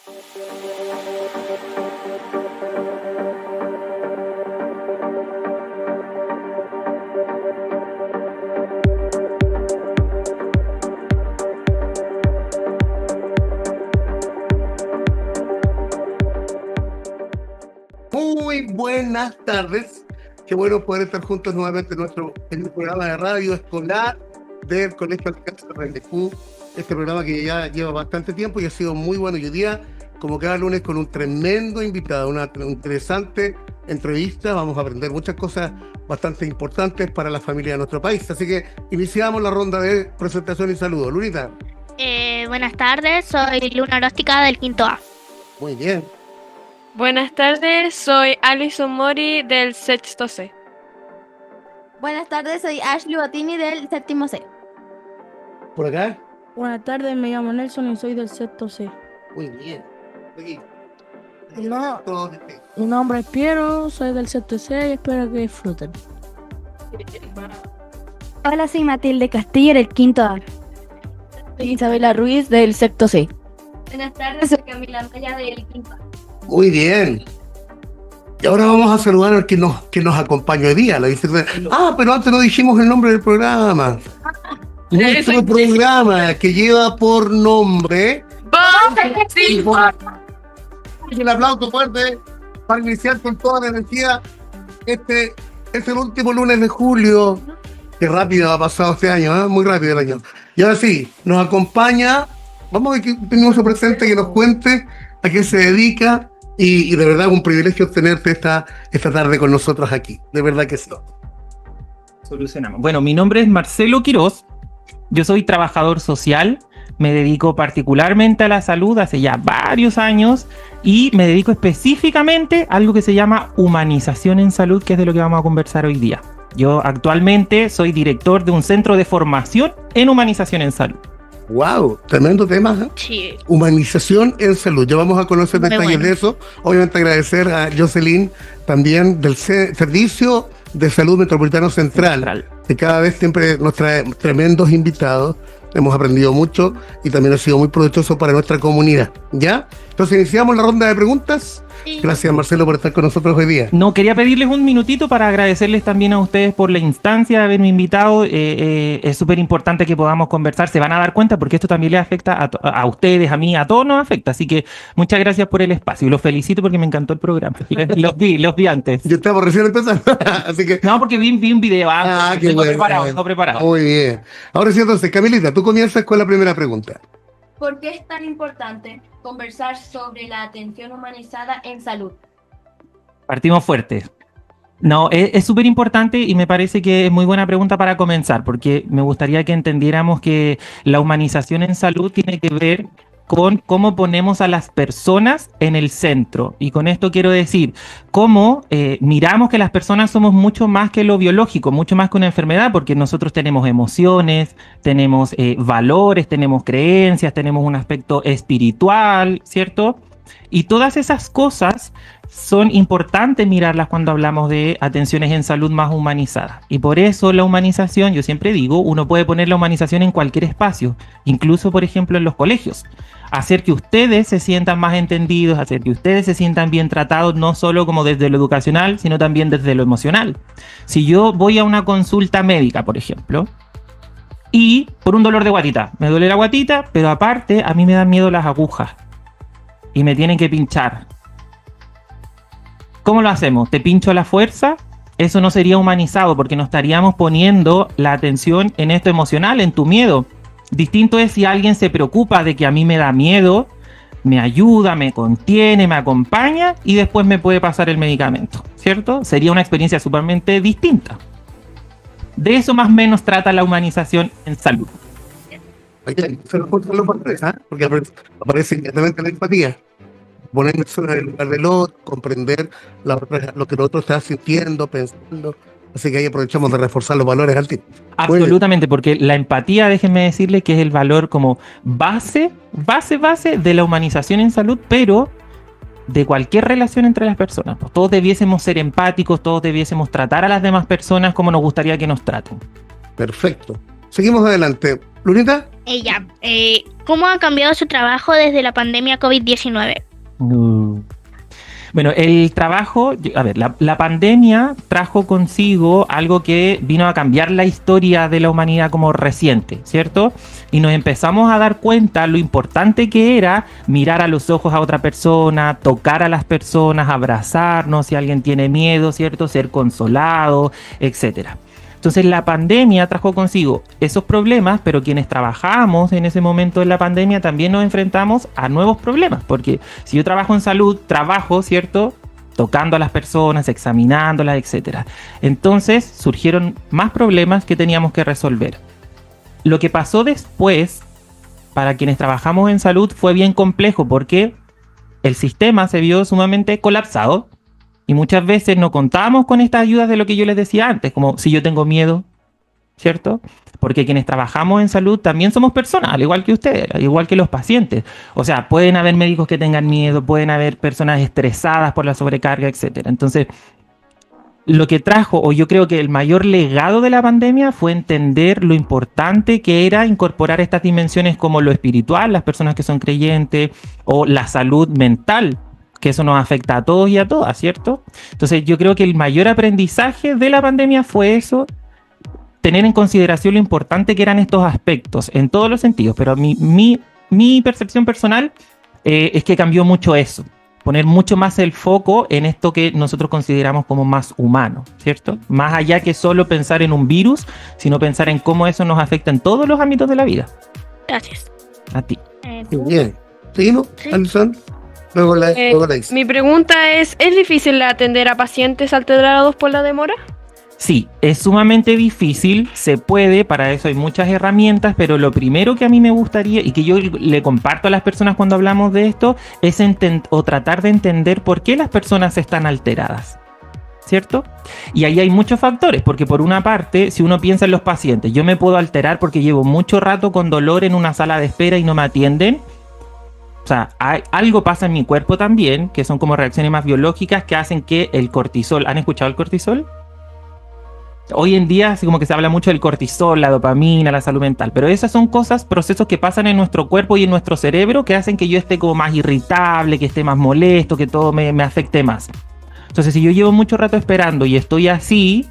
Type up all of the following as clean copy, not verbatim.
Muy buenas tardes. Qué bueno poder estar juntos nuevamente en el programa de radio escolar del Colegio Alcance de Rendezvous. Este programa que ya lleva bastante tiempo y ha sido muy bueno. Y hoy día, como cada lunes, con un tremendo invitado, una interesante entrevista. Vamos a aprender muchas cosas bastante importantes para la familia de nuestro país. Así que iniciamos la ronda de presentación y saludos. Lunita. Buenas tardes, soy Luna Oróstica del quinto A. Muy bien. Buenas tardes, soy Alison Mori del sexto C. Buenas tardes, soy Ashley Bottini del séptimo C. ¿Por acá? Buenas tardes, me llamo Nelson y soy del sexto C. Muy bien. Aquí. No. Todos. Mi nombre es Piero, soy del sexto C y espero que disfruten. Hola, soy Matilde Castillo del quinto A. Soy Isabela Ruiz del sexto C. Buenas tardes, soy Camila Maya del quinto A. Muy bien. Y ahora vamos a saludar al que nos acompaña hoy día. Pero antes no dijimos el nombre del programa. Nuestro programa que lleva por nombre... Un aplauso fuerte para iniciar con toda la energía. Este es el último lunes de julio. Qué rápido ha pasado este año, ¿eh? Muy rápido el año. Y ahora sí, nos acompaña. Vamos a ver que tenemos un presente que nos cuente a qué se dedica. Y de verdad un privilegio tenerte esta tarde con nosotros aquí. De verdad que sí. Solucionamos. Bueno, mi nombre es Marcelo Quiroz. Yo soy trabajador social. Me dedico particularmente a la salud hace ya varios años y me dedico específicamente a algo que se llama humanización en salud, que es de lo que vamos a conversar hoy día. Yo actualmente soy director de un centro de formación en humanización en salud. ¡Wow! Tremendo tema, ¿eh? Sí. Humanización en salud. Ya vamos a conocer detalles de eso. Obviamente agradecer a Jocelyn también del Servicio de Salud Metropolitano Central, que cada vez siempre nos trae tremendos invitados. Hemos aprendido mucho y también ha sido muy provechoso para nuestra comunidad. ¿Ya? Entonces iniciamos la ronda de preguntas. Gracias, Marcelo, por estar con nosotros hoy día. No, quería pedirles un minutito para agradecerles también a ustedes por la instancia de haberme invitado. Es súper importante que podamos conversar. Se van a dar cuenta porque esto también les afecta a ustedes, a mí, a todos nos afecta. Así que muchas gracias por el espacio. Los felicito porque me encantó el programa. Los vi antes. Yo estaba recién empezando. Así que... No, porque vi un video antes. Qué bueno. Preparado. Muy bien. Ahora sí, entonces, Camilita, tú comienzas con la primera pregunta. ¿Por qué es tan importante conversar sobre la atención humanizada en salud? Partimos fuertes. No, es súper importante y me parece que es muy buena pregunta para comenzar, porque me gustaría que entendiéramos que la humanización en salud tiene que ver con cómo ponemos a las personas en el centro. Y con esto quiero decir, cómo miramos que las personas somos mucho más que lo biológico, mucho más que una enfermedad, porque nosotros tenemos emociones, tenemos valores, tenemos creencias, tenemos un aspecto espiritual, ¿cierto? Y todas esas cosas son importantes mirarlas cuando hablamos de atenciones en salud más humanizadas. Y por eso la humanización, yo siempre digo, uno puede poner la humanización en cualquier espacio, incluso, por ejemplo, en los colegios. Hacer que ustedes se sientan más entendidos, hacer que ustedes se sientan bien tratados, no solo como desde lo educacional, sino también desde lo emocional. Si yo voy a una consulta médica, por ejemplo, y por un dolor de guatita, me duele la guatita, pero aparte a mí me dan miedo las agujas y me tienen que pinchar. ¿Cómo lo hacemos? ¿Te pincho a la fuerza? Eso no sería humanizado porque no estaríamos poniendo la atención en esto emocional, en tu miedo. Distinto es si alguien se preocupa de que a mí me da miedo, me ayuda, me contiene, me acompaña y después me puede pasar el medicamento, ¿cierto? Sería una experiencia sumamente distinta. De eso más o menos trata la humanización en salud. Porque aparece inmediatamente la empatía. Ponerse en el lugar del otro, comprender lo que el otro está sintiendo, pensando. Así que ahí aprovechamos de reforzar los valores al tiempo. Absolutamente, porque la empatía, déjenme decirle que es el valor como base de la humanización en salud, pero de cualquier relación entre las personas. Pues todos debiésemos ser empáticos, todos debiésemos tratar a las demás personas como nos gustaría que nos traten. Perfecto. Seguimos adelante. Lunita. Ella, ¿cómo ha cambiado su trabajo desde la pandemia COVID-19? Bueno, el trabajo, a ver, la pandemia trajo consigo algo que vino a cambiar la historia de la humanidad como reciente, ¿cierto? Y nos empezamos a dar cuenta lo importante que era mirar a los ojos a otra persona, tocar a las personas, abrazarnos si alguien tiene miedo, ¿cierto? Ser consolado, etcétera. Entonces la pandemia trajo consigo esos problemas, pero quienes trabajamos en ese momento de la pandemia también nos enfrentamos a nuevos problemas, porque si yo trabajo en salud, trabajo, ¿cierto?, tocando a las personas, examinándolas, etcétera. Entonces surgieron más problemas que teníamos que resolver. Lo que pasó después, para quienes trabajamos en salud, fue bien complejo, porque el sistema se vio sumamente colapsado. Y muchas veces no contábamos con estas ayudas de lo que yo les decía antes, como si yo tengo miedo, ¿cierto? Porque quienes trabajamos en salud también somos personas, al igual que ustedes, al igual que los pacientes. O sea, pueden haber médicos que tengan miedo, pueden haber personas estresadas por la sobrecarga, etcétera. Entonces, lo que trajo, o yo creo que el mayor legado de la pandemia fue entender lo importante que era incorporar estas dimensiones como lo espiritual, las personas que son creyentes, o la salud mental, que eso nos afecta a todos y a todas, ¿cierto? Entonces yo creo que el mayor aprendizaje de la pandemia fue eso, tener en consideración lo importante que eran estos aspectos, en todos los sentidos, pero mi percepción personal es que cambió mucho eso, poner mucho más el foco en esto que nosotros consideramos como más humano, ¿cierto? Más allá que solo pensar en un virus, sino pensar en cómo eso nos afecta en todos los ámbitos de la vida. Gracias. A ti. Bien. ¿Seguimos, Sí. Alison? Luego la dice. Mi pregunta ¿es difícil atender a pacientes alterados por la demora? Sí, es sumamente difícil, se puede, para eso hay muchas herramientas, pero lo primero que a mí me gustaría y que yo le comparto a las personas cuando hablamos de esto es tratar de entender por qué las personas están alteradas, ¿cierto? Y ahí hay muchos factores, porque por una parte, si uno piensa en los pacientes, yo me puedo alterar porque llevo mucho rato con dolor en una sala de espera y no me atienden. O sea, algo pasa en mi cuerpo también, que son como reacciones más biológicas que hacen que el cortisol... ¿Han escuchado el cortisol? Hoy en día, así como que se habla mucho del cortisol, la dopamina, la salud mental, pero esas son cosas, procesos que pasan en nuestro cuerpo y en nuestro cerebro que hacen que yo esté como más irritable, que esté más molesto, que todo me afecte más. Entonces, si yo llevo mucho rato esperando y estoy así,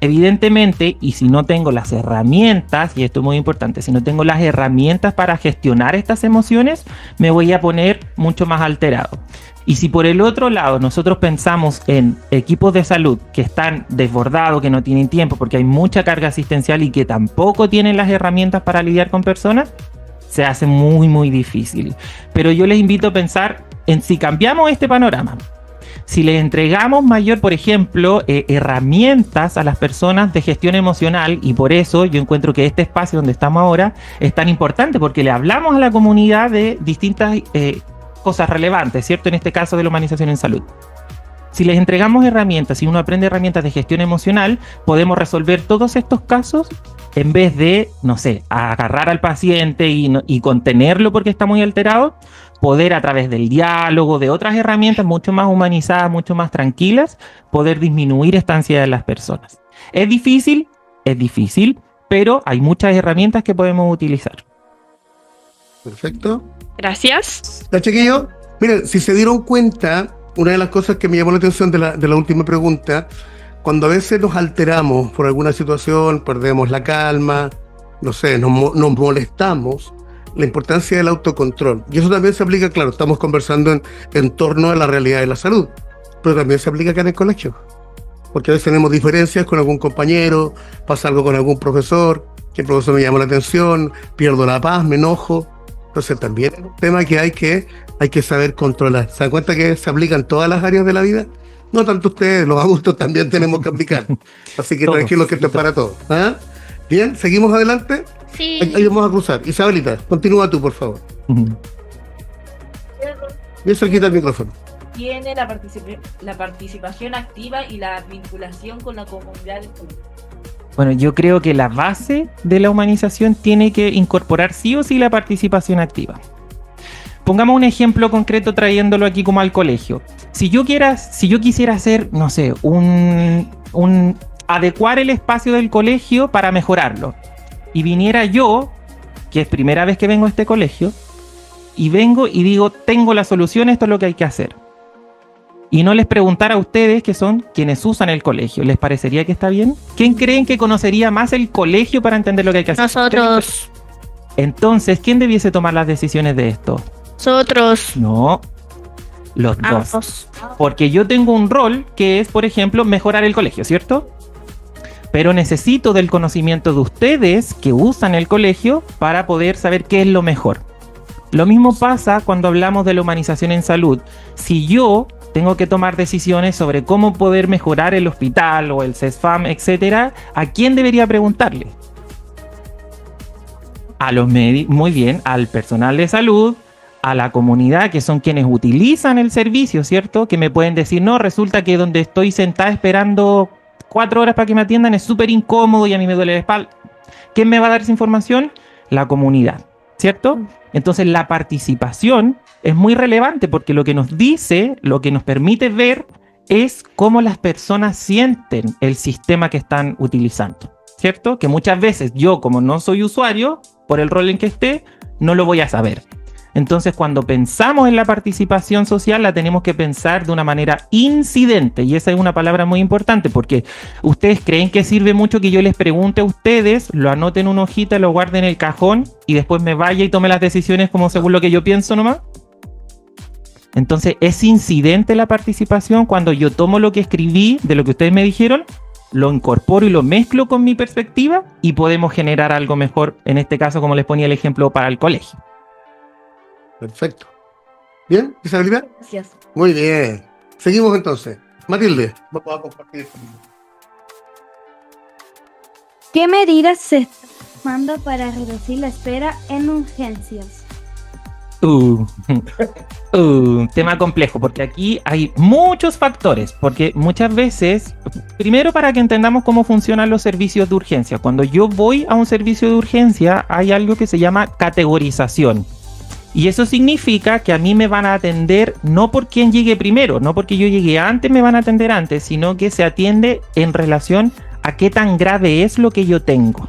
evidentemente, y si no tengo las herramientas, y esto es muy importante, si no tengo las herramientas para gestionar estas emociones, me voy a poner mucho más alterado. Y si por el otro lado nosotros pensamos en equipos de salud que están desbordados, que no tienen tiempo porque hay mucha carga asistencial y que tampoco tienen las herramientas para lidiar con personas, se hace muy, muy difícil. Pero yo les invito a pensar en si cambiamos este panorama. Si les entregamos mayor, por ejemplo, herramientas a las personas de gestión emocional, y por eso yo encuentro que este espacio donde estamos ahora es tan importante, porque le hablamos a la comunidad de distintas cosas relevantes, ¿cierto? En este caso de la humanización en salud. Si les entregamos herramientas, si uno aprende herramientas de gestión emocional, podemos resolver todos estos casos en vez de, no sé, agarrar al paciente y contenerlo porque está muy alterado, poder a través del diálogo, de otras herramientas mucho más humanizadas, mucho más tranquilas, poder disminuir esta ansiedad de las personas. ¿Es difícil? Es difícil, pero hay muchas herramientas que podemos utilizar. Perfecto. Gracias. ¿Ya, chiquillos? Miren, si se dieron cuenta, una de las cosas que me llamó la atención de la última pregunta, cuando a veces nos alteramos por alguna situación, perdemos la calma, no sé, nos molestamos, la importancia del autocontrol. Y eso también se aplica, claro, estamos conversando en torno a la realidad de la salud, pero también se aplica acá en el colegio. Porque a veces tenemos diferencias con algún compañero, pasa algo con algún profesor, que el profesor me llama la atención, pierdo la paz, me enojo. Entonces también es un tema que hay que saber controlar. ¿Se dan cuenta que se aplica en todas las áreas de la vida? No tanto ustedes, los adultos también tenemos que aplicar. Así que tranquilos que esto es para todos. ¿Ah? Bien, ¿seguimos adelante? Sí. Ahí vamos a cruzar. Isabelita, continúa tú, por favor. Bien cerquita el micrófono. Tiene la participación activa y la vinculación con la comunidad de salud. Bueno, yo creo que la base de la humanización tiene que incorporar sí o sí la participación activa. Pongamos un ejemplo concreto trayéndolo aquí como al colegio. Si yo quisiera hacer, no sé, adecuar el espacio del colegio para mejorarlo, y viniera yo que es primera vez que vengo a este colegio, y vengo y digo, tengo la solución, esto es lo que hay que hacer. Y no les preguntara a ustedes, que son quienes usan el colegio, ¿les parecería que está bien? ¿Quién creen que conocería más el colegio para entender lo que hay que hacer? Nosotros. Entonces, ¿quién debiese tomar las decisiones de esto? Nosotros. No, los dos. Ambos. Porque yo tengo un rol que es, por ejemplo, mejorar el colegio, ¿cierto? Pero necesito del conocimiento de ustedes que usan el colegio para poder saber qué es lo mejor. Lo mismo pasa cuando hablamos de la humanización en salud. Si yo tengo que tomar decisiones sobre cómo poder mejorar el hospital o el CESFAM, etcétera, ¿a quién debería preguntarle? A los médicos, muy bien, al personal de salud, a la comunidad, que son quienes utilizan el servicio, ¿cierto? Que me pueden decir, no, resulta que donde estoy sentada esperando 4 horas para que me atiendan es súper incómodo y a mí me duele la espalda. ¿Quién me va a dar esa información? La comunidad, ¿cierto? Entonces la participación es muy relevante porque lo que nos dice, lo que nos permite ver es cómo las personas sienten el sistema que están utilizando, ¿cierto? Que muchas veces yo, como no soy usuario, por el rol en que esté, no lo voy a saber. Entonces, cuando pensamos en la participación social, la tenemos que pensar de una manera incidente, y esa es una palabra muy importante, porque ustedes creen que sirve mucho que yo les pregunte a ustedes, lo anote en una hojita, lo guarde en el cajón, y después me vaya y tome las decisiones como según lo que yo pienso nomás. Entonces, es incidente la participación cuando yo tomo lo que escribí, de lo que ustedes me dijeron, lo incorporo y lo mezclo con mi perspectiva, y podemos generar algo mejor, en este caso, como les ponía el ejemplo, para el colegio. Perfecto. ¿Bien, Isabelita? Gracias. Muy bien. Seguimos entonces. Matilde, vamos a compartir conmigo. ¿Qué medidas se están tomando para reducir la espera en urgencias? Tema complejo, porque aquí hay muchos factores, porque muchas veces, primero para que entendamos cómo funcionan los servicios de urgencia, cuando yo voy a un servicio de urgencia hay algo que se llama categorización. Y eso significa que a mí me van a atender no por quien llegue primero, no porque yo llegué antes me van a atender antes, sino que se atiende en relación a qué tan grave es lo que yo tengo.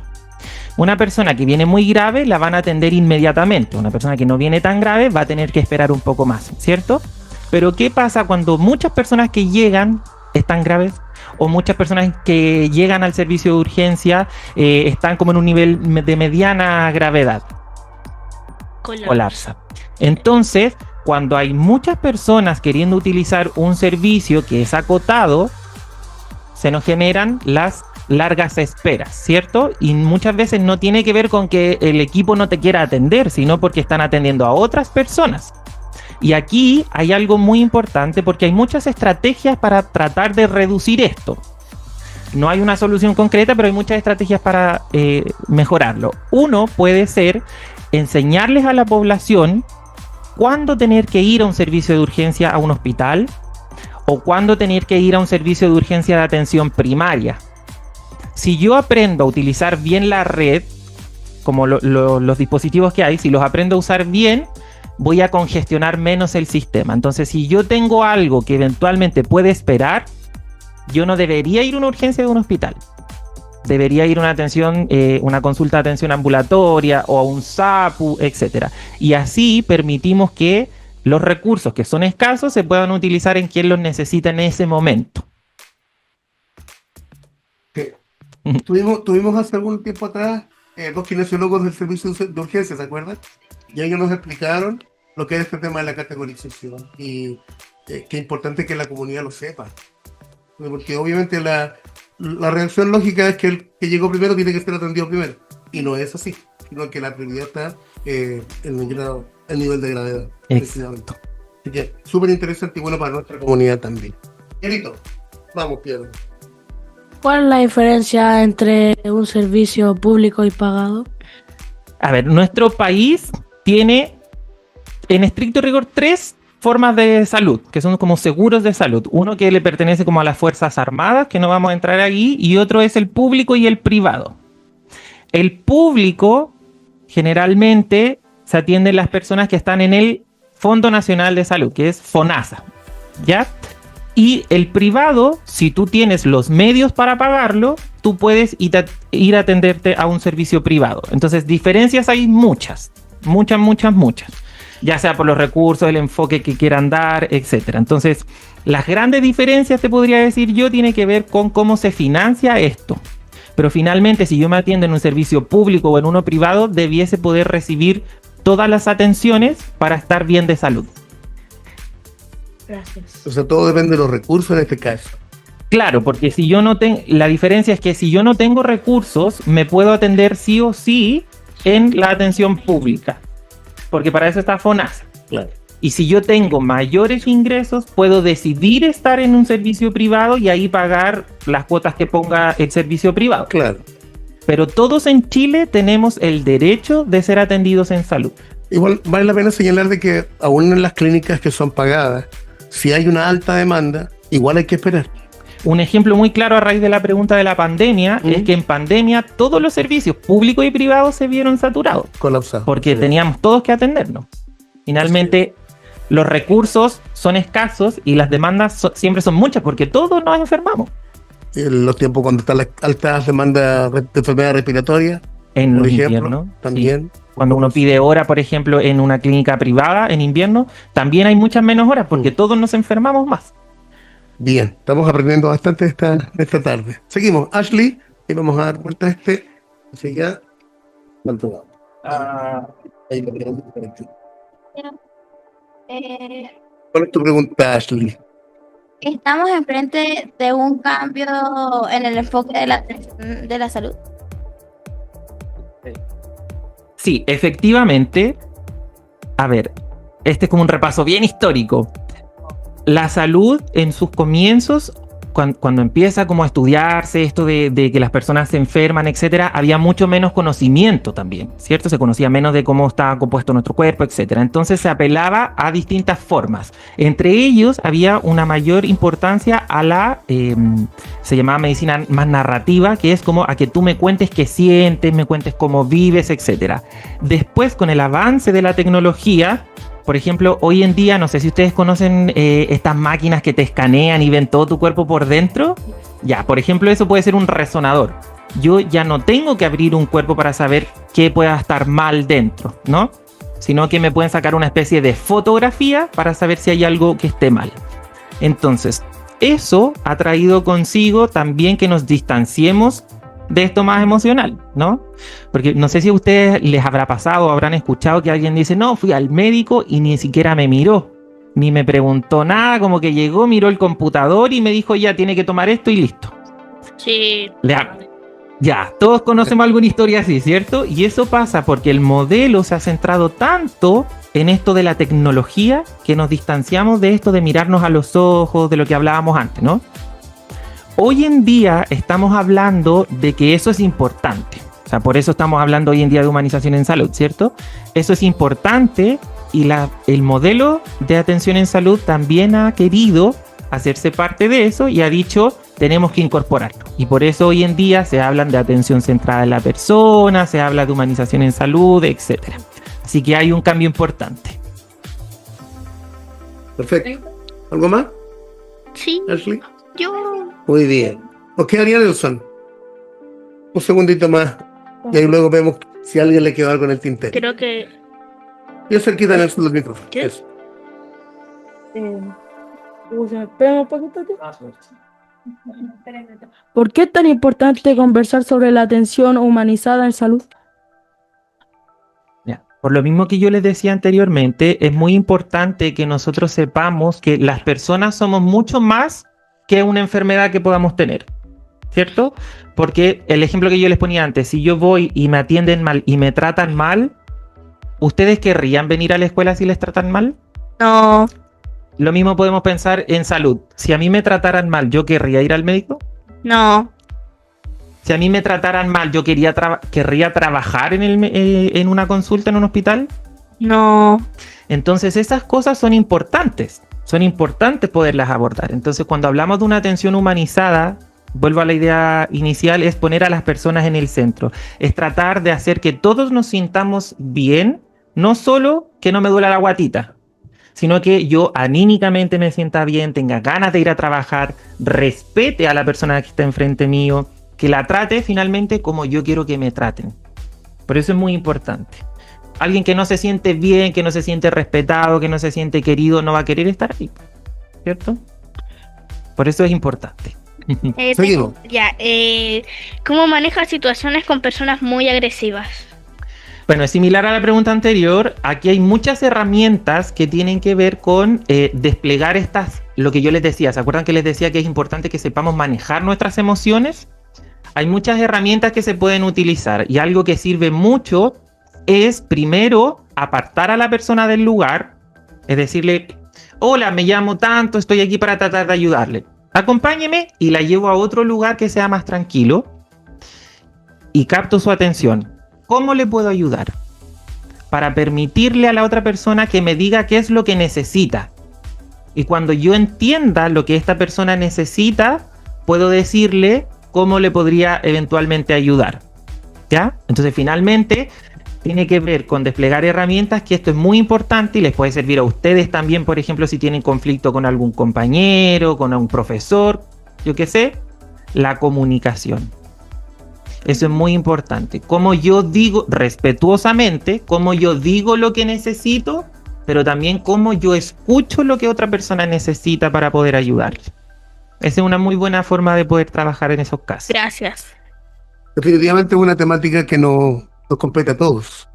Una persona que viene muy grave la van a atender inmediatamente. Una persona que no viene tan grave va a tener que esperar un poco más, ¿cierto? Pero ¿qué pasa cuando muchas personas que llegan están graves? O muchas personas que llegan al servicio de urgencia están como en un nivel de mediana gravedad. Colapsa. Entonces, cuando hay muchas personas queriendo utilizar un servicio que es acotado, se nos generan las largas esperas, ¿cierto? Y muchas veces no tiene que ver con que el equipo no te quiera atender, sino porque están atendiendo a otras personas. Y aquí hay algo muy importante porque hay muchas estrategias para tratar de reducir esto. No hay una solución concreta, pero hay muchas estrategias para mejorarlo. Uno puede ser enseñarles a la población cuándo tener que ir a un servicio de urgencia a un hospital o cuándo tener que ir a un servicio de urgencia de atención primaria. Si yo aprendo a utilizar bien la red, como los dispositivos que hay, si los aprendo a usar bien, voy a congestionar menos el sistema. Entonces, si yo tengo algo que eventualmente puede esperar, yo no debería ir a una urgencia de un hospital. Debería ir a una atención, una consulta de atención ambulatoria o a un SAPU, etcétera. Y así permitimos que los recursos que son escasos se puedan utilizar en quien los necesita en ese momento. Tuvimos hace algún tiempo atrás 2 kinesiólogos del servicio de urgencia, ¿se acuerdan? Y ellos nos explicaron lo que es este tema de la categorización y qué importante que la comunidad lo sepa. Porque obviamente la reacción lógica es que el que llegó primero tiene que ser atendido primero. Y no es así, sino que la prioridad está en el nivel de gravedad. Exacto. Así que súper interesante y bueno para nuestra comunidad también. Pierito, vamos, Piero. ¿Cuál es la diferencia entre un servicio público y pagado? A ver, nuestro país tiene, en estricto rigor, 3 formas de salud, que son como seguros de salud. Uno que le pertenece como a las Fuerzas Armadas, que no vamos a entrar ahí, y otro es el público y el privado. El público, generalmente, se atienden las personas que están en el Fondo Nacional de Salud, que es FONASA, ¿ya? Y el privado, si tú tienes los medios para pagarlo, tú puedes ir a atenderte a un servicio privado. Entonces, diferencias hay muchas. Ya sea por los recursos, el enfoque que quieran dar, etcétera. Entonces, las grandes diferencias, te podría decir yo, tiene que ver con cómo se financia esto. Pero finalmente, si yo me atiendo en un servicio público o en uno privado, debiese poder recibir todas las atenciones para estar bien de salud. Gracias. O sea, todo depende de los recursos en este caso. Claro, porque si yo no tengo, la diferencia es que si yo no tengo recursos, me puedo atender sí o sí en la atención pública, porque para eso está FONASA. Claro. Y si yo tengo mayores ingresos, puedo decidir estar en un servicio privado y ahí pagar las cuotas que ponga el servicio privado. Claro. Pero todos en Chile tenemos el derecho de ser atendidos en salud. Igual vale la pena señalar de que aún en las clínicas que son pagadas, si hay una alta demanda, igual hay que esperar. Un ejemplo muy claro a raíz de la pregunta de la pandemia es que en pandemia todos los servicios públicos y privados se vieron saturados Colapsado. porque Sí. teníamos todos que atendernos. Finalmente, los recursos son escasos y las demandas siempre son muchas porque todos nos enfermamos. En los tiempos cuando están las altas demandas de enfermedades respiratorias, En por los ejemplo, inviernos, también. sí. Cuando uno pide hora, por ejemplo, en una clínica privada en invierno, también hay muchas menos horas porque todos nos enfermamos más. Bien, estamos aprendiendo bastante esta tarde. Seguimos, Ashley, y vamos a dar vuelta a este. Así ya. ¿Cuánto vamos? Ahí me pregunto por aquí. ¿Cuál es tu pregunta, Ashley? Estamos enfrente de un cambio en el enfoque de la salud. Sí, efectivamente. A ver, este es como un repaso bien histórico. La salud en sus comienzos, cuando empieza como a estudiarse esto de que las personas se enferman, etcétera, había mucho menos conocimiento también, ¿cierto? Se conocía menos de cómo estaba compuesto nuestro cuerpo, etcétera. Entonces se apelaba a distintas formas. Entre ellos había una mayor importancia a la, se llamaba medicina más narrativa, que es como a que tú me cuentes qué sientes, me cuentes cómo vives, etcétera. Después, con el avance de la tecnología, por ejemplo, hoy en día, no sé si ustedes conocen estas máquinas que te escanean y ven todo tu cuerpo por dentro. Ya, por ejemplo, eso puede ser un resonador. Yo ya no tengo que abrir un cuerpo para saber qué pueda estar mal dentro, ¿no? Sino que me pueden sacar una especie de fotografía para saber si hay algo que esté mal. Entonces, eso ha traído consigo también que nos distanciemos de esto más emocional, ¿no? Porque no sé si a ustedes les habrá pasado o habrán escuchado que alguien dice, no, fui al médico y ni siquiera me miró, ni me preguntó nada, como que llegó, miró el computador y me dijo, ya, tiene que tomar esto y listo. Sí. Ya, todos conocemos alguna historia así, ¿cierto? Y eso pasa porque el modelo se ha centrado tanto en esto de la tecnología que nos distanciamos de esto de mirarnos a los ojos, de lo que hablábamos antes, ¿no? Hoy en día estamos hablando de que eso es importante. O sea, por eso estamos hablando hoy en día de humanización en salud, ¿cierto? Eso es importante y el modelo de atención en salud también ha querido hacerse parte de eso y ha dicho, tenemos que incorporarlo. Y por eso hoy en día se hablan de atención centrada en la persona, se habla de humanización en salud, etc. Así que hay un cambio importante. Perfecto. ¿Algo más, Sí. Ashley? Yo. Muy bien. Nos quedaría Nelson. Un segundito más. Y ahí luego vemos si a alguien le quedó algo en el tintero. Creo que. Yo cerquita Nelson del micrófono. ¿Qué? Eso. ¿Por qué es tan importante conversar sobre la atención humanizada en salud? Ya. Por lo mismo que yo les decía anteriormente, es muy importante que nosotros sepamos que las personas somos mucho más que una enfermedad que podamos tener, ¿cierto? Porque el ejemplo que yo les ponía antes, si yo voy y me atienden mal y me tratan mal, ¿ustedes querrían venir a la escuela si les tratan mal? No. Lo mismo podemos pensar en salud. Si a mí me trataran mal, ¿yo querría ir al médico? No. Si a mí me trataran mal, ¿yo querría trabajar en una consulta en un hospital? No. Entonces esas cosas son importantes poderlas abordar. Entonces cuando hablamos de una atención humanizada, vuelvo a la idea inicial, es poner a las personas en el centro, es tratar de hacer que todos nos sintamos bien, no solo que no me duela la guatita, sino que yo anímicamente me sienta bien, tenga ganas de ir a trabajar, respete a la persona que está enfrente mío, que la trate finalmente como yo quiero que me traten. Por eso es muy importante. Alguien que no se siente bien, que no se siente respetado, que no se siente querido, no va a querer estar ahí, ¿cierto? Por eso es importante. Seguimos. ¿Cómo manejas situaciones con personas muy agresivas? Bueno, es similar a la pregunta anterior. Aquí hay muchas herramientas que tienen que ver con desplegar lo que yo les decía. ¿Se acuerdan que les decía que es importante que sepamos manejar nuestras emociones? Hay muchas herramientas que se pueden utilizar y algo que sirve mucho es primero apartar a la persona del lugar, es decirle, hola, me llamo tanto, estoy aquí para tratar de ayudarle. Acompáñeme y la llevo a otro lugar que sea más tranquilo y capto su atención. ¿Cómo le puedo ayudar? Para permitirle a la otra persona que me diga qué es lo que necesita. Y cuando yo entienda lo que esta persona necesita, puedo decirle cómo le podría eventualmente ayudar. ¿Ya? Entonces, finalmente, tiene que ver con desplegar herramientas, que esto es muy importante y les puede servir a ustedes también, por ejemplo, si tienen conflicto con algún compañero, con un profesor, yo qué sé, la comunicación. Eso es muy importante. Como yo digo, respetuosamente, como yo digo lo que necesito, pero también cómo yo escucho lo que otra persona necesita para poder ayudarle. Esa es una muy buena forma de poder trabajar en esos casos. Gracias. Definitivamente es una temática que nos compete a todos.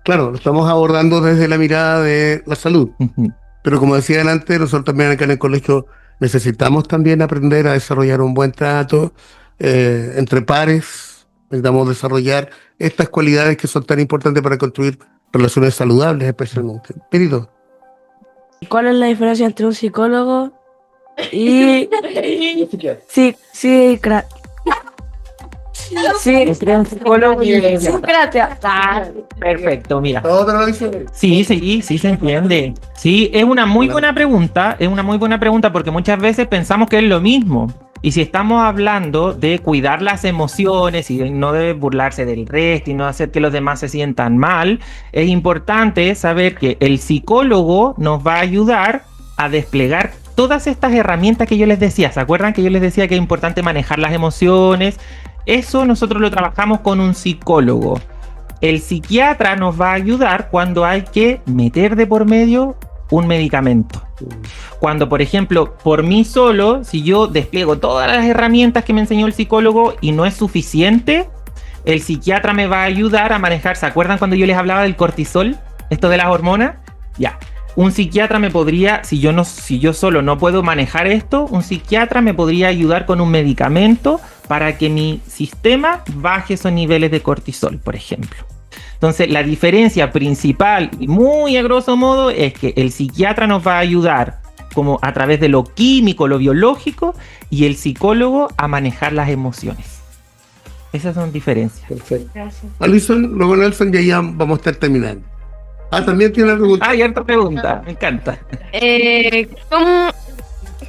Claro, lo estamos abordando desde la mirada de la salud, pero como decía antes, nosotros también acá en el colegio necesitamos también aprender a desarrollar un buen trato entre pares. Necesitamos desarrollar estas cualidades que son tan importantes para construir relaciones saludables, especialmente. Perito. ¿Cuál es la diferencia entre un psicólogo y entre un psicólogo y un psiquiatra? Perfecto, mira. ¿Otra lo dice? Sí, se entiende. Sí, es una muy buena pregunta, porque muchas veces pensamos que es lo mismo. Y si estamos hablando de cuidar las emociones y no de burlarse del resto y no hacer que los demás se sientan mal, es importante saber que el psicólogo nos va a ayudar a desplegar todas estas herramientas que yo les decía. ¿Se acuerdan que yo les decía que es importante manejar las emociones? Eso nosotros lo trabajamos con un psicólogo. El psiquiatra nos va a ayudar cuando hay que meter de por medio un medicamento. Cuando, por ejemplo, por mí solo, si yo despliego todas las herramientas que me enseñó el psicólogo y no es suficiente, el psiquiatra me va a ayudar a manejar. ¿Se acuerdan cuando yo les hablaba del cortisol? Esto de las hormonas. Ya. Un psiquiatra me podría, si yo solo no puedo manejar esto, un psiquiatra me podría ayudar con un medicamento para que mi sistema baje esos niveles de cortisol, por ejemplo. Entonces, la diferencia principal, y muy a grosso modo, es que el psiquiatra nos va a ayudar como a través de lo químico, lo biológico, y el psicólogo a manejar las emociones. Esas son diferencias. Perfecto. Alison, luego Nelson, y ya vamos a estar terminando. También tiene una pregunta. Hay harta pregunta, me encanta.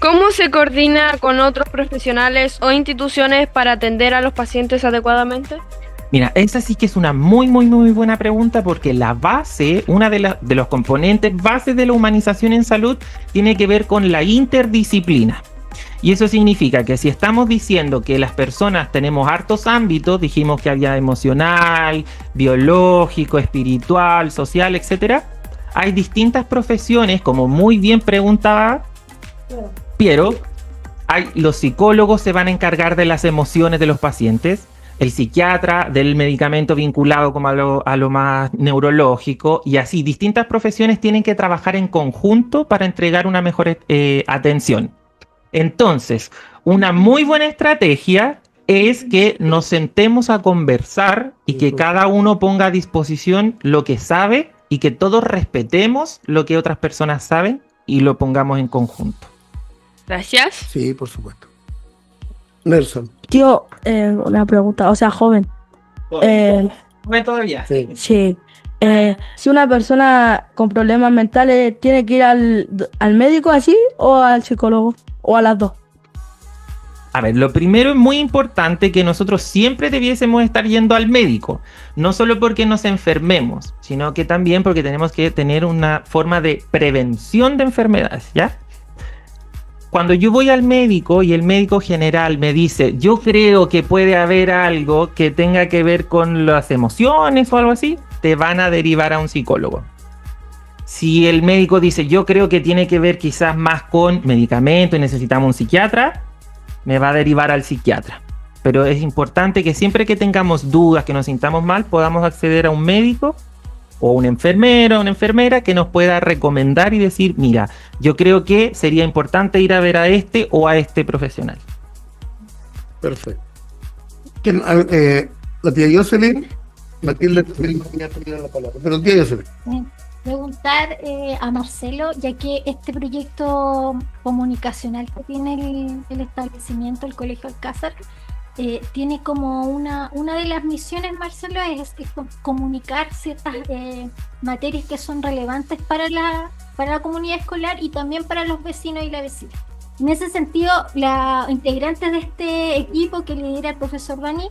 ¿Cómo se coordina con otros profesionales o instituciones para atender a los pacientes adecuadamente? Mira, esa sí que es una muy buena pregunta, porque la base, una de los componentes bases de la humanización en salud tiene que ver con la interdisciplina. Y eso significa que si estamos diciendo que las personas tenemos hartos ámbitos, dijimos que había emocional, biológico, espiritual, social, etcétera, hay distintas profesiones, como muy bien preguntaba Piero, los psicólogos se van a encargar de las emociones de los pacientes, el psiquiatra del medicamento vinculado como a lo más neurológico, y así distintas profesiones tienen que trabajar en conjunto para entregar una mejor atención. Entonces, una muy buena estrategia es que nos sentemos a conversar y que cada uno ponga a disposición lo que sabe y que todos respetemos lo que otras personas saben y lo pongamos en conjunto. Gracias. Sí, por supuesto. Nelson. Tío, una pregunta, o sea, joven. ¿Joven todavía? Sí. Sí. Si una persona con problemas mentales tiene que ir al médico así o al psicólogo o a las dos. A ver, lo primero es muy importante que nosotros siempre debiésemos estar yendo al médico, no solo porque nos enfermemos, sino que también porque tenemos que tener una forma de prevención de enfermedades, ¿ya? Cuando yo voy al médico y el médico general me dice, yo creo que puede haber algo que tenga que ver con las emociones o algo así, te van a derivar a un psicólogo. Si el médico dice, yo creo que tiene que ver quizás más con medicamentos y necesitamos un psiquiatra, me va a derivar al psiquiatra. Pero es importante que siempre que tengamos dudas, que nos sintamos mal, podamos acceder a un médico o un enfermero o una enfermera que nos pueda recomendar y decir, mira, yo creo que sería importante ir a ver a este o a este profesional. Perfecto. La tía Jocelyn, Matilde, ya tenía la palabra. Pero tía Jocelyn. Preguntar a Marcelo, ya que este proyecto comunicacional que tiene el establecimiento, el Colegio Alcázar, tiene como una de las misiones, Marcelo, es comunicar ciertas materias que son relevantes para la comunidad escolar y también para los vecinos y la vecina. En ese sentido, la integrante de este equipo que lidera el profesor Dani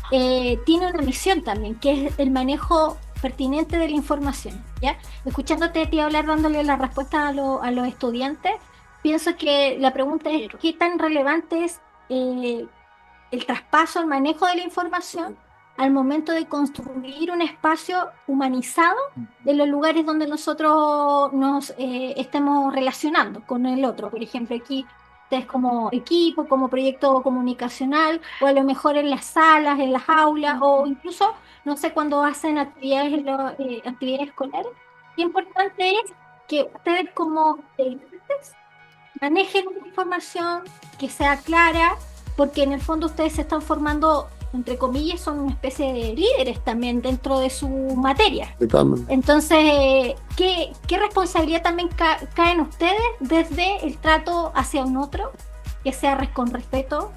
tiene una misión también, que es el manejo pertinente de la información, ¿ya? Escuchándote a ti hablar, dándole la respuesta a los estudiantes, pienso que la pregunta es ¿qué tan relevante es el traspaso, el manejo de la información al momento de construir un espacio humanizado de los lugares donde nosotros nos estemos relacionando con el otro? Por ejemplo, aquí ustedes como equipo, como proyecto comunicacional, o a lo mejor en las salas, en las aulas, o incluso, no sé, cuando hacen actividades, actividades escolares. Qué importante es que ustedes como estudiantes manejen una información que sea clara, porque en el fondo ustedes se están formando, entre comillas, son una especie de líderes también dentro de su materia. Entonces, ¿qué responsabilidad también cae en ustedes desde el trato hacia un otro, que sea con respeto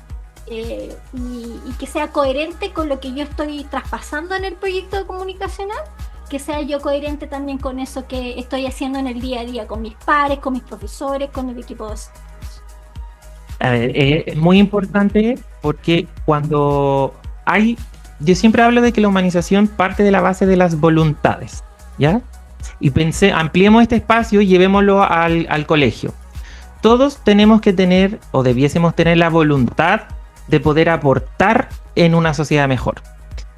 y que sea coherente con lo que yo estoy traspasando en el proyecto comunicacional, que sea yo coherente también con eso que estoy haciendo en el día a día, con mis pares, con mis profesores, con el equipo docente? A ver, es muy importante porque yo siempre hablo de que la humanización parte de la base de las voluntades, ¿ya? Y ampliemos este espacio y llevémoslo al colegio. Todos tenemos que tener, o debiésemos tener, la voluntad de poder aportar en una sociedad mejor.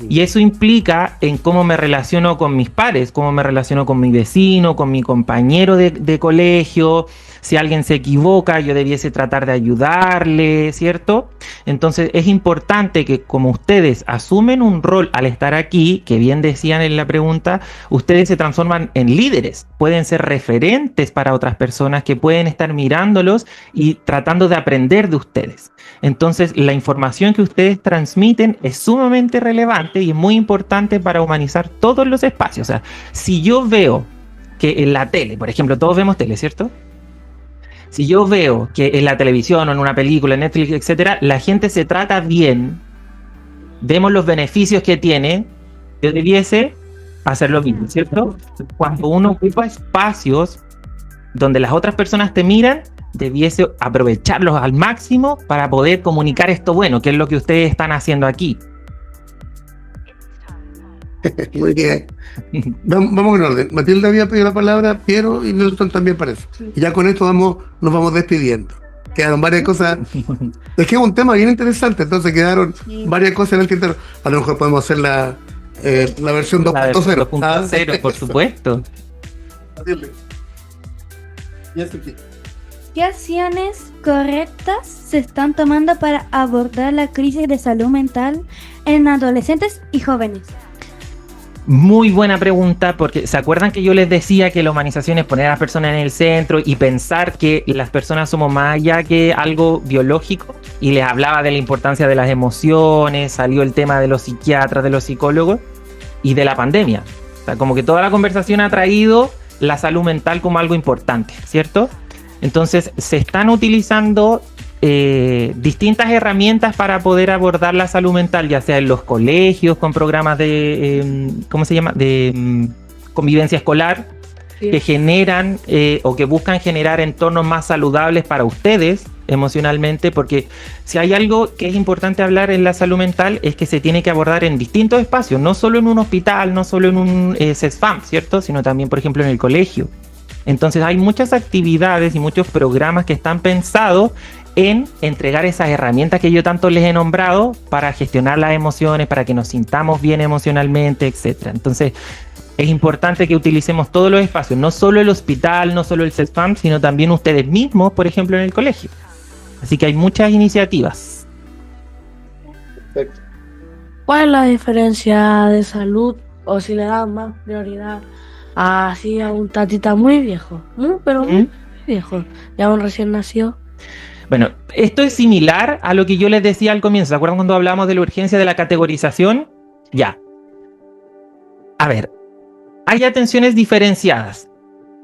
Y eso implica en cómo me relaciono con mis pares, cómo me relaciono con mi vecino, con mi compañero de colegio. Si alguien se equivoca, yo debiese tratar de ayudarle, ¿cierto? Entonces es importante que, como ustedes asumen un rol al estar aquí, que bien decían en la pregunta, ustedes se transforman en líderes, pueden ser referentes para otras personas que pueden estar mirándolos y tratando de aprender de ustedes. Entonces la información que ustedes transmiten es sumamente relevante y es muy importante para humanizar todos los espacios. O sea, si yo veo que en la tele, por ejemplo, todos vemos tele, ¿cierto? Si yo veo que en la televisión o en una película, en Netflix, etcétera, la gente se trata bien, vemos los beneficios que tiene, yo debiese hacer lo mismo, ¿cierto? Cuando uno ocupa espacios donde las otras personas te miran, debiese aprovecharlos al máximo para poder comunicar esto bueno, que es lo que ustedes están haciendo aquí. Muy bien. Vamos en orden. Matilde había pedido la palabra, Piero y Nelson también parece. Y ya con esto nos vamos despidiendo. Quedaron varias cosas. Es que es un tema bien interesante, entonces quedaron varias cosas en el tintero. A lo mejor podemos hacer la versión 2.0. 2.0, por supuesto. Matilde. Ya estoy aquí. ¿Qué acciones correctas se están tomando para abordar la crisis de salud mental en adolescentes y jóvenes? Muy buena pregunta, porque ¿se acuerdan que yo les decía que la humanización es poner a las personas en el centro y pensar que las personas somos más allá que algo biológico? Y les hablaba de la importancia de las emociones, salió el tema de los psiquiatras, de los psicólogos y de la pandemia. O sea, como que toda la conversación ha traído la salud mental como algo importante, ¿cierto? Entonces se están utilizando distintas herramientas para poder abordar la salud mental, ya sea en los colegios con programas de convivencia escolar, sí, que generan o que buscan generar entornos más saludables para ustedes, emocionalmente, porque si hay algo que es importante hablar en la salud mental es que se tiene que abordar en distintos espacios, no solo en un hospital, no solo en un CESFAM, ¿cierto? Sino también, por ejemplo, en el colegio. Entonces hay muchas actividades y muchos programas que están pensados en entregar esas herramientas que yo tanto les he nombrado para gestionar las emociones, para que nos sintamos bien emocionalmente, etc. Entonces es importante que utilicemos todos los espacios, no solo el hospital, no solo el CESFAM, sino también ustedes mismos, por ejemplo, en el colegio. Así que hay muchas iniciativas. Perfecto. ¿Cuál es la diferencia de salud o si le dan más prioridad así a un tatita muy viejo? Pero muy viejo, ya un recién nacido. Bueno, esto es similar a lo que yo les decía al comienzo. ¿Se acuerdan cuando hablamos de la urgencia de la categorización? Ya. A ver, hay atenciones diferenciadas.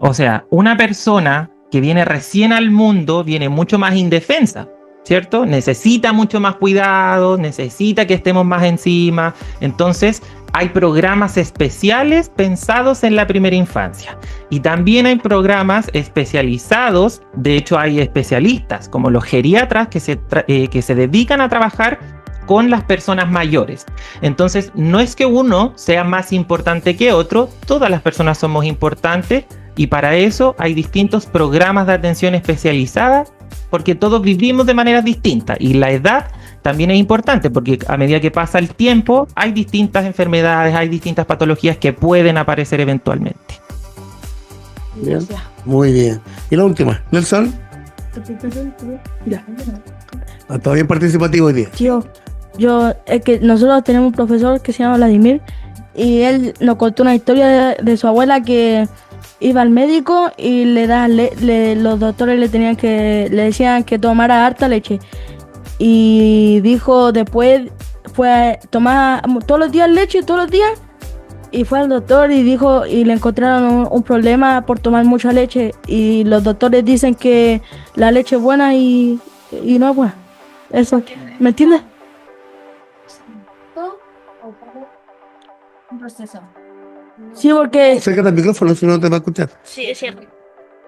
O sea, una persona que viene recién al mundo viene mucho más indefensa, ¿cierto? Necesita mucho más cuidado, necesita que estemos más encima. Entonces, hay programas especiales pensados en la primera infancia. Y también hay programas especializados, de hecho hay especialistas como los geriatras que se dedican a trabajar con las personas mayores. Entonces, no es que uno sea más importante que otro, todas las personas somos importantes y para eso hay distintos programas de atención especializada porque todos vivimos de maneras distintas y la edad también es importante porque a medida que pasa el tiempo hay distintas enfermedades, hay distintas patologías que pueden aparecer eventualmente. Bien. Muy bien. Y la última, Nelson. Ya. Está bien participativo hoy día. Yo, es que nosotros tenemos un profesor que se llama Vladimir y él nos contó una historia de su abuela que iba al médico y los doctores le decían que tomara harta leche y dijo después fue a tomar todos los días leche, todos los días y fue al doctor y dijo y le encontraron un problema por tomar mucha leche y los doctores dicen que la leche es buena y no es buena. Eso, ¿me entiendes? Un proceso. Sí, porque Acércate al micrófono, si no te va a escuchar. Sí, es cierto.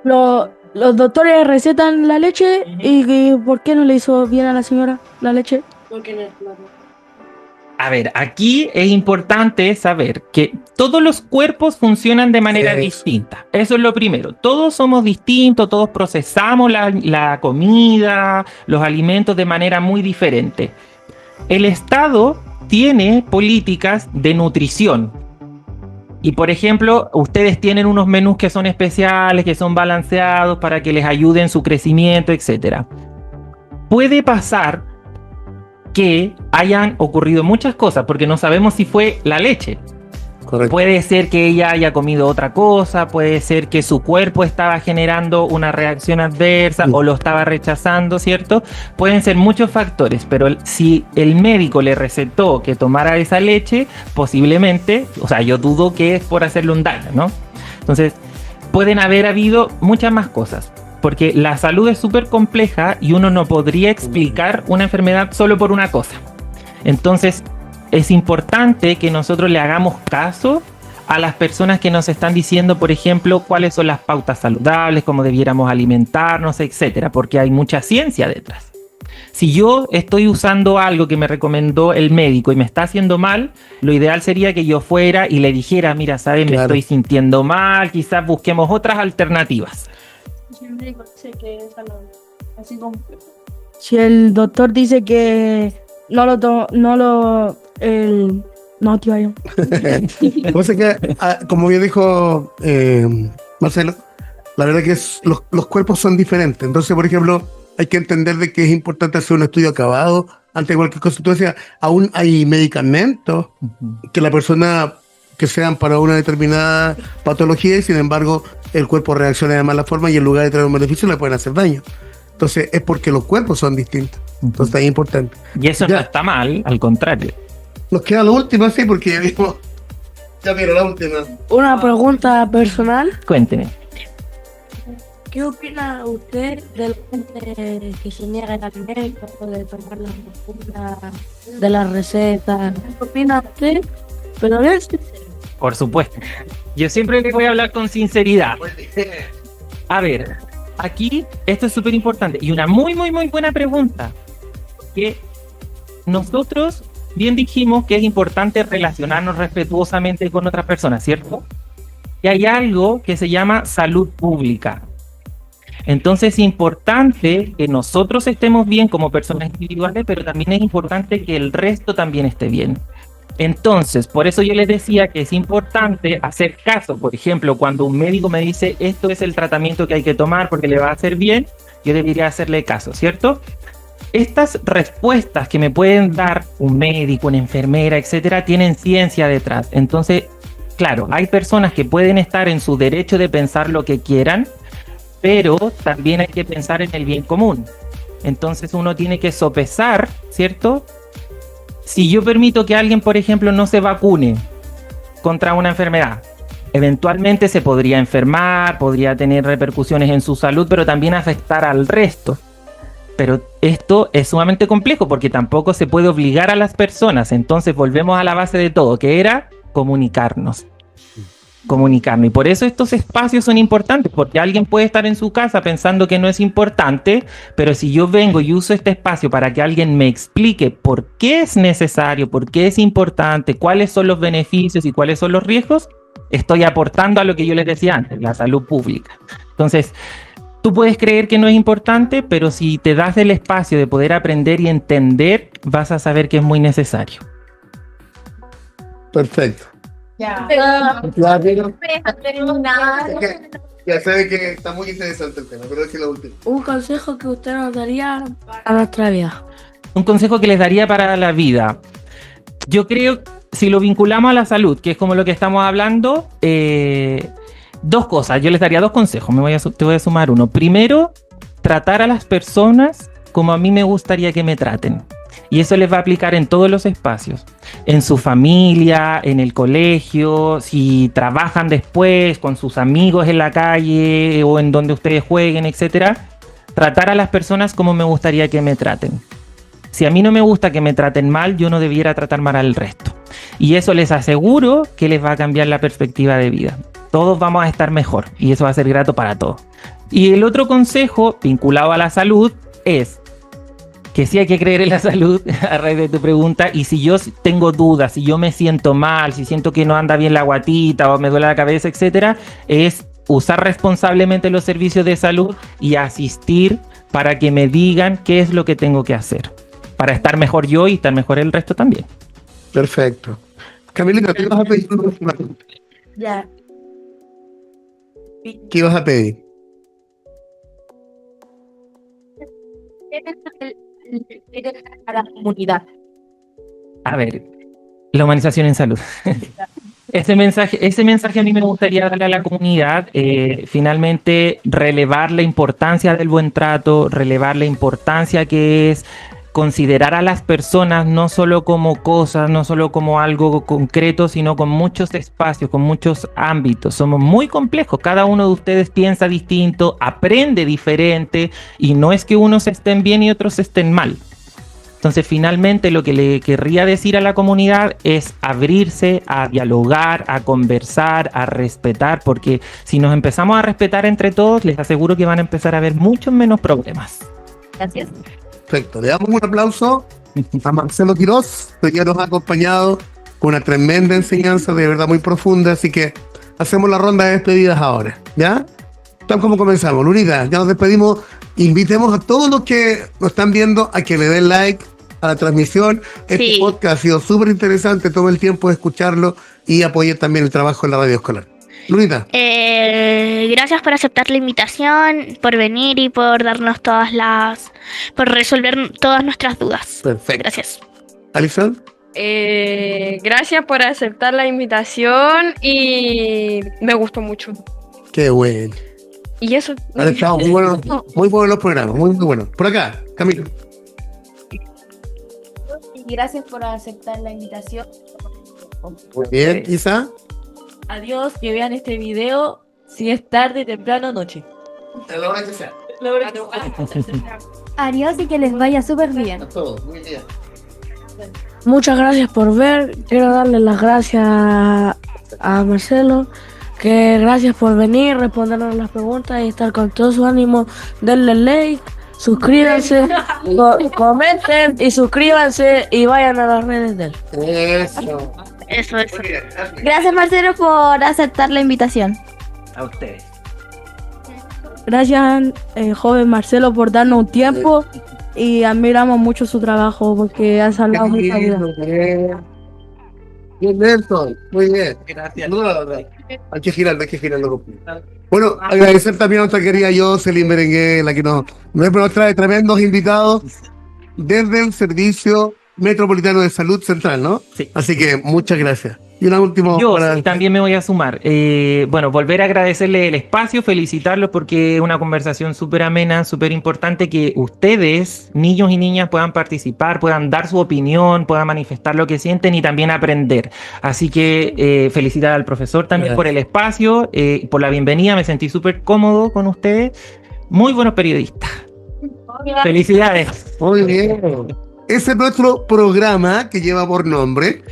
los doctores recetan la leche y ¿por qué no le hizo bien a la señora la leche? A ver, aquí es importante saber que todos los cuerpos funcionan de manera distinta. Eso es lo primero. Todos somos distintos, todos procesamos la comida, los alimentos de manera muy diferente. El Estado tiene políticas de nutrición. Y por ejemplo, ustedes tienen unos menús que son especiales, que son balanceados para que les ayuden su crecimiento, etc. Puede pasar que hayan ocurrido muchas cosas, porque no sabemos si fue la leche. Correcto. Puede ser que ella haya comido otra cosa, puede ser que su cuerpo estaba generando una reacción adversa o lo estaba rechazando, ¿cierto? Pueden ser muchos factores, pero si el médico le recetó que tomara esa leche, posiblemente, o sea, yo dudo que es por hacerle un daño, ¿no? Entonces, pueden haber habido muchas más cosas, porque la salud es súper compleja y uno no podría explicar una enfermedad solo por una cosa. Entonces, es importante que nosotros le hagamos caso a las personas que nos están diciendo, por ejemplo, cuáles son las pautas saludables, cómo debiéramos alimentarnos, etcétera, porque hay mucha ciencia detrás. Si yo estoy usando algo que me recomendó el médico y me está haciendo mal, lo ideal sería que yo fuera y le dijera, mira, ¿sabes? Me estoy sintiendo mal, quizás busquemos otras alternativas. Si el doctor dice que no, tío, yo. Pues es que, como bien dijo Marcelo, la verdad que los cuerpos son diferentes. Entonces, por ejemplo, hay que entender de que es importante hacer un estudio acabado ante cualquier cosa. Entonces, aún hay medicamentos que la persona que sean para una determinada patología y sin embargo el cuerpo reacciona de mala forma y en lugar de traer un beneficio le pueden hacer daño. Entonces es porque los cuerpos son distintos. Entonces es importante. Y eso no está mal, al contrario. Nos queda la última, sí, porque ya vimos. Ya vieron la última. Una pregunta personal. Cuénteme. ¿Qué opina usted de la gente que se niega el alimento o de tomar las vacunas, de la receta? ¿Qué opina usted? Pero bien sincero. Por supuesto. Yo siempre les voy a hablar con sinceridad. A ver, aquí esto es súper importante y una muy buena pregunta, que nosotros bien dijimos que es importante relacionarnos respetuosamente con otras personas, ¿cierto? Y hay algo que se llama salud pública. Entonces es importante que nosotros estemos bien como personas individuales, pero también es importante que el resto también esté bien. Entonces, por eso yo les decía que es importante hacer caso. Por ejemplo, cuando un médico me dice esto es el tratamiento que hay que tomar porque le va a hacer bien, yo debería hacerle caso, ¿cierto? Estas respuestas que me pueden dar un médico, una enfermera, etcétera, tienen ciencia detrás. Entonces, claro, hay personas que pueden estar en su derecho de pensar lo que quieran, pero también hay que pensar en el bien común. Entonces uno tiene que sopesar, ¿cierto? Si yo permito que alguien, por ejemplo, no se vacune contra una enfermedad, eventualmente se podría enfermar, podría tener repercusiones en su salud, pero también afectar al resto. Pero esto es sumamente complejo porque tampoco se puede obligar a las personas. Entonces volvemos a la base de todo, que era comunicarnos. Y por eso estos espacios son importantes, porque alguien puede estar en su casa pensando que no es importante, pero si yo vengo y uso este espacio para que alguien me explique por qué es necesario, por qué es importante, cuáles son los beneficios y cuáles son los riesgos, estoy aportando a lo que yo les decía antes, la salud pública. Entonces, tú puedes creer que no es importante, pero si te das el espacio de poder aprender y entender, vas a saber que es muy necesario. Perfecto. Ya. Ya, pero- Nada. ya sabe que está muy interesante el tema, pero es que lo último. Un consejo que usted nos daría a nuestra vida. Un consejo que les daría para la vida. Yo creo, si lo vinculamos a la salud, que es como lo que estamos hablando, dos cosas. Yo les daría dos consejos. Te voy a sumar uno. Primero, tratar a las personas como a mí me gustaría que me traten. Y eso les va a aplicar en todos los espacios. En su familia, en el colegio, si trabajan después, con sus amigos en la calle o en donde ustedes jueguen, etcétera. Tratar a las personas como me gustaría que me traten. Si a mí no me gusta que me traten mal, yo no debiera tratar mal al resto. Y eso les aseguro que les va a cambiar la perspectiva de vida. Todos vamos a estar mejor y eso va a ser grato para todos. Y el otro consejo vinculado a la salud es que sí hay que creer en la salud, a raíz de tu pregunta, y si yo tengo dudas, si yo me siento mal, si siento que no anda bien la guatita o me duele la cabeza, etcétera, es usar responsablemente los servicios de salud y asistir para que me digan qué es lo que tengo que hacer, para estar mejor yo y estar mejor el resto también. Perfecto. Camilita, ¿qué vas a pedir? Ya. ¿Qué vas a pedir? A la comunidad. A ver, la humanización en salud. Ese mensaje a mí me gustaría darle a la comunidad, finalmente relevar la importancia del buen trato, relevar la importancia que es considerar a las personas no solo como cosas, no solo como algo concreto, sino con muchos espacios, con muchos ámbitos. Somos muy complejos, cada uno de ustedes piensa distinto, aprende diferente y no es que unos estén bien y otros estén mal. Entonces, finalmente, lo que le querría decir a la comunidad es abrirse a dialogar, a conversar, a respetar, porque si nos empezamos a respetar entre todos, les aseguro que van a empezar a haber muchos menos problemas. Gracias. Perfecto. Le damos un aplauso a Marcelo Quiroz, que ya nos ha acompañado con una tremenda enseñanza, de verdad muy profunda, así que hacemos la ronda de despedidas ahora, ¿ya? Tal como comenzamos. Lunita, ya nos despedimos. Invitemos a todos los que nos están viendo a que le den like a la transmisión. Este Sí. podcast ha sido súper interesante, todo el tiempo de escucharlo y apoyar también el trabajo en la radio escolar. Lunita, Gracias por aceptar la invitación, por venir y por darnos por resolver todas nuestras dudas. perfecto. Gracias. Alison, Gracias por aceptar la invitación y me gustó mucho. qué bueno. Y eso. Han estado muy buenos los programas, muy buenos. Por acá, Camilo. Gracias por aceptar la invitación. Muy bien, Isa. Adiós, que vean este video si es tarde, temprano, noche. Adiós y que les vaya súper bien. Muy bien. Muchas gracias por ver. Quiero darle las gracias a Marcelo, que gracias por venir, respondernos las preguntas y estar con todo su ánimo. Denle like, suscríbanse, comenten y suscríbanse y vayan a las redes de él. Eso. Eso. Gracias, Marcelo, por aceptar la invitación. A ustedes. Gracias, joven Marcelo, por darnos un tiempo y admiramos mucho su trabajo porque ha salvado muchas vidas. Bien, Nelson. Muy bien. Gracias. No. Hay que girarlo. Bueno, agradecer también a nuestra querida Jocelyn Berenguer, la que nos trae tremendos invitados desde el Servicio Metropolitano de Salud Central, ¿no? Sí. Así que muchas gracias. Y una última Yo para... sí, también me voy a sumar. Bueno, volver a agradecerle el espacio, felicitarlos porque es una conversación súper amena, súper importante que ustedes, niños y niñas, puedan participar, puedan dar su opinión, puedan manifestar lo que sienten y también aprender. Así que felicitar al profesor también por el espacio, por la bienvenida, me sentí súper cómodo con ustedes. Muy buenos periodistas. Felicidades. Muy bien. Ese es nuestro programa que lleva por nombre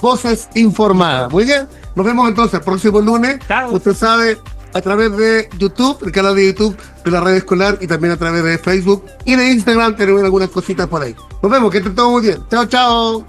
Voces Informadas. Muy bien. Nos vemos entonces el próximo lunes. Chao. Usted sabe, a través de YouTube, el canal de YouTube de la red escolar y también a través de Facebook y de Instagram tenemos algunas cositas por ahí. Nos vemos, que estén todos muy bien. Chao, chao.